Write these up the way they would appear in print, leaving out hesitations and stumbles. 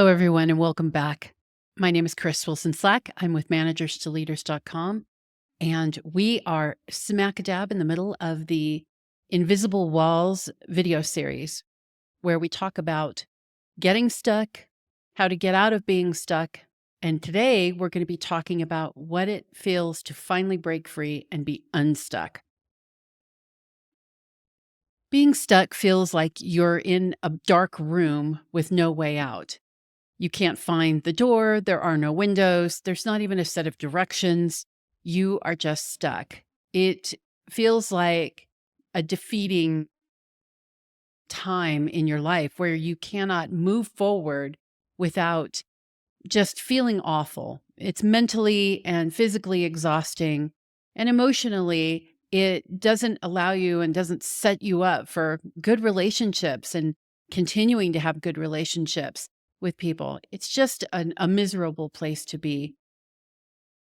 Hello, everyone, and welcome back. My name is Chris Wilson Slack. I'm with managerstoleaders.com, and we are smack dab in the middle of the Invisible Walls video series where we talk about getting stuck, how to get out of being stuck. And today we're going to be talking about what it feels to finally break free and be unstuck. Being stuck feels like you're in a dark room with no way out. You can't find the door. There are no windows. There's not even a set of directions. You are just stuck. It feels like a defeating time in your life where you cannot move forward without just feeling awful. It's mentally and physically exhausting. And emotionally, it doesn't allow you and doesn't set you up for good relationships and continuing to have good relationships with people. It's just a miserable place to be.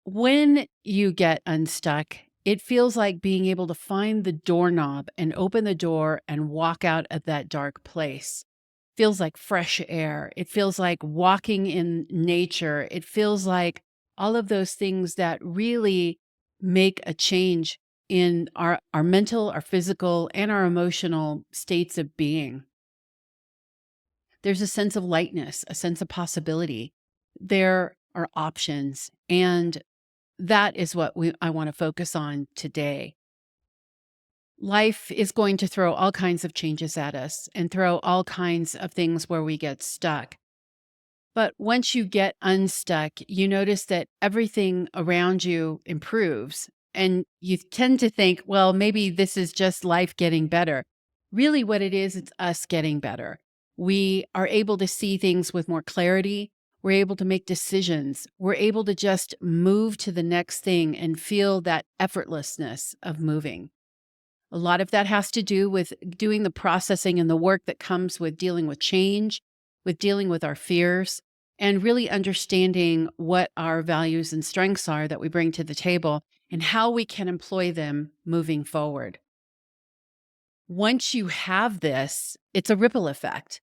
When you get unstuck, it feels like being able to find the doorknob and open the door and walk out of that dark place. Feels like fresh air. It feels like walking in nature. It feels like all of those things that really make a change in our mental, our physical, and our emotional states of being. There's a sense of lightness, a sense of possibility. There are options. And that is what I want to focus on today. Life is going to throw all kinds of changes at us and throw all kinds of things where we get stuck. But once you get unstuck, you notice that everything around you improves. And you tend to think, well, maybe this is just life getting better. Really, what it is, it's us getting better. We are able to see things with more clarity. We're able to make decisions. We're able to just move to the next thing and feel that effortlessness of moving. A lot of that has to do with doing the processing and the work that comes with dealing with change, with dealing with our fears, and really understanding what our values and strengths are that we bring to the table and how we can employ them moving forward. Once you have this, it's a ripple effect.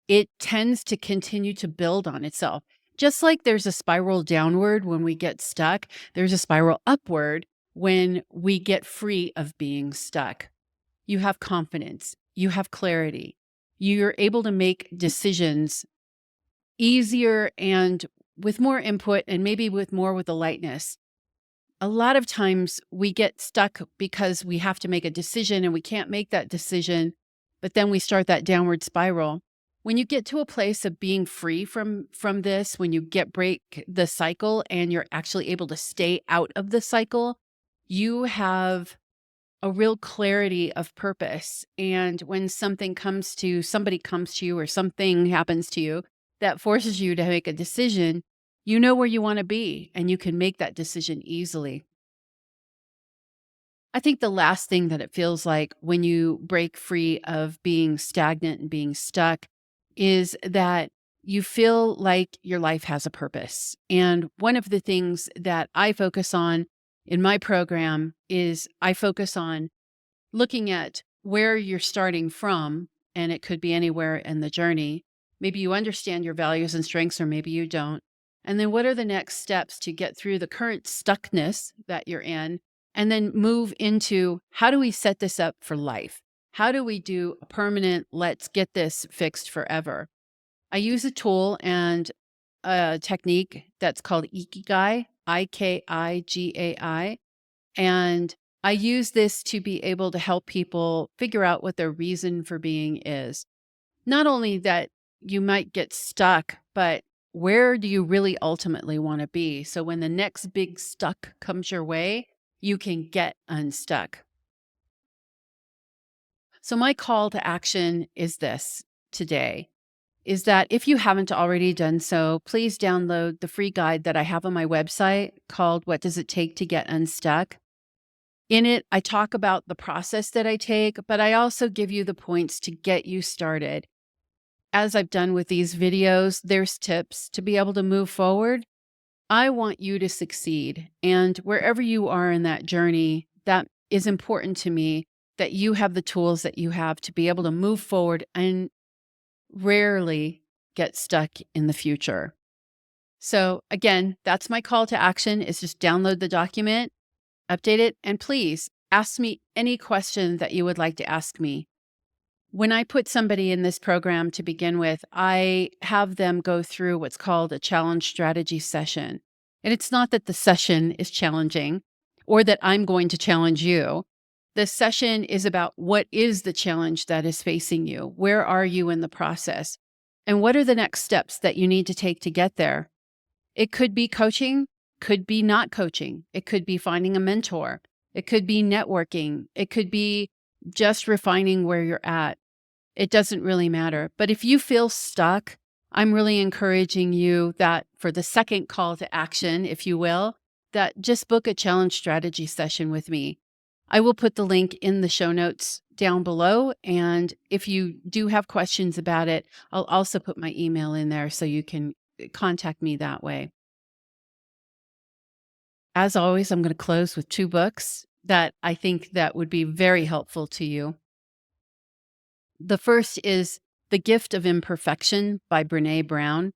It tends to continue to build on itself. Just like there's a spiral downward when we get stuck, there's a spiral upward when we get free of being stuck. You have confidence, you have clarity, you're able to make decisions easier and with more input and maybe with the lightness. A lot of times we get stuck because we have to make a decision and we can't make that decision, but then we start that downward spiral. When you get to a place of being free from this, when you break the cycle and you're actually able to stay out of the cycle, you have a real clarity of purpose. And when somebody comes to you or something happens to you that forces you to make a decision, you know where you want to be and you can make that decision easily. I think the last thing that it feels like when you break free of being stagnant and being stuck is that you feel like your life has a purpose. And one of the things that I focus on in my program is I focus on looking at where you're starting from, and it could be anywhere in the journey. Maybe you understand your values and strengths, or maybe you don't. And then what are the next steps to get through the current stuckness that you're in, and then move into how do we set this up for life? How do we do a permanent, let's get this fixed forever? I use a tool and a technique that's called Ikigai, Ikigai. And I use this to be able to help people figure out what their reason for being is. Not only that you might get stuck, but where do you really ultimately want to be? So when the next big stuck comes your way, you can get unstuck. So my call to action is this today, is that if you haven't already done so, please download the free guide that I have on my website called What Does It Take to Get Unstuck? In it, I talk about the process that I take, but I also give you the points to get you started. As I've done with these videos, there's tips to be able to move forward. I want you to succeed. And wherever you are in that journey, that is important to me, that you have the tools that you have to be able to move forward. And rarely get stuck in the future. So again, that's my call to action is just download the document, update it, and please ask me any question that you would like to ask me. When I put somebody in this program to begin with, I have them go through what's called a challenge strategy session. And it's not that the session is challenging or that I'm going to challenge you. The session is about what is the challenge that is facing you? Where are you in the process? And what are the next steps that you need to take to get there? It could be coaching, could be not coaching. It could be finding a mentor. It could be networking. It could be just refining where you're at. It doesn't really matter. But if you feel stuck, I'm really encouraging you that for the second call to action, if you will, that just book a challenge strategy session with me. I will put the link in the show notes down below. And if you do have questions about it, I'll also put my email in there so you can contact me that way. As always, I'm going to close with two books that I think that would be very helpful to you. The first is The Gift of Imperfection by Brené Brown.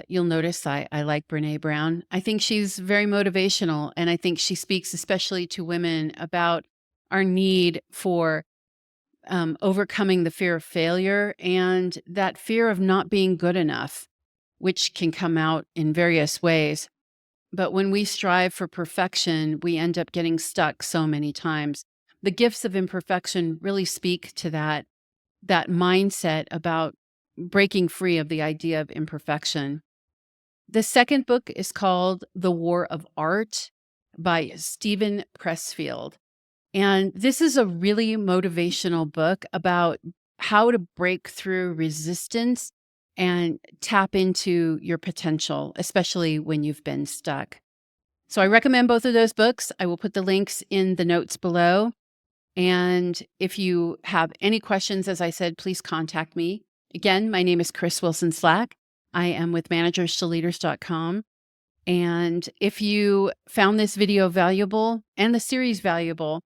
You'll notice I like Brené Brown. I think she's very motivational, and I think she speaks especially to women about our need for overcoming the fear of failure and that fear of not being good enough, which can come out in various ways. But when we strive for perfection, we end up getting stuck so many times. The gifts of imperfection really speak to that mindset about breaking free of the idea of imperfection. The second book is called The War of Art by Stephen Pressfield. And this is a really motivational book about how to break through resistance and tap into your potential, especially when you've been stuck. So I recommend both of those books. I will put the links in the notes below. And if you have any questions, as I said, please contact me. Again, my name is Chris Wilson Slack. I am with managerstoleaders.com. And if you found this video valuable and the series valuable,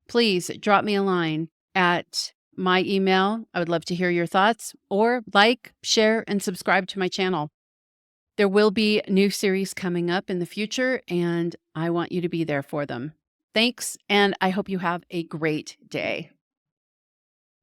please drop me a line at my email. I would love to hear your thoughts, or like, share, and subscribe to my channel. There will be new series coming up in the future, and I want you to be there for them. Thanks, and I hope you have a great day.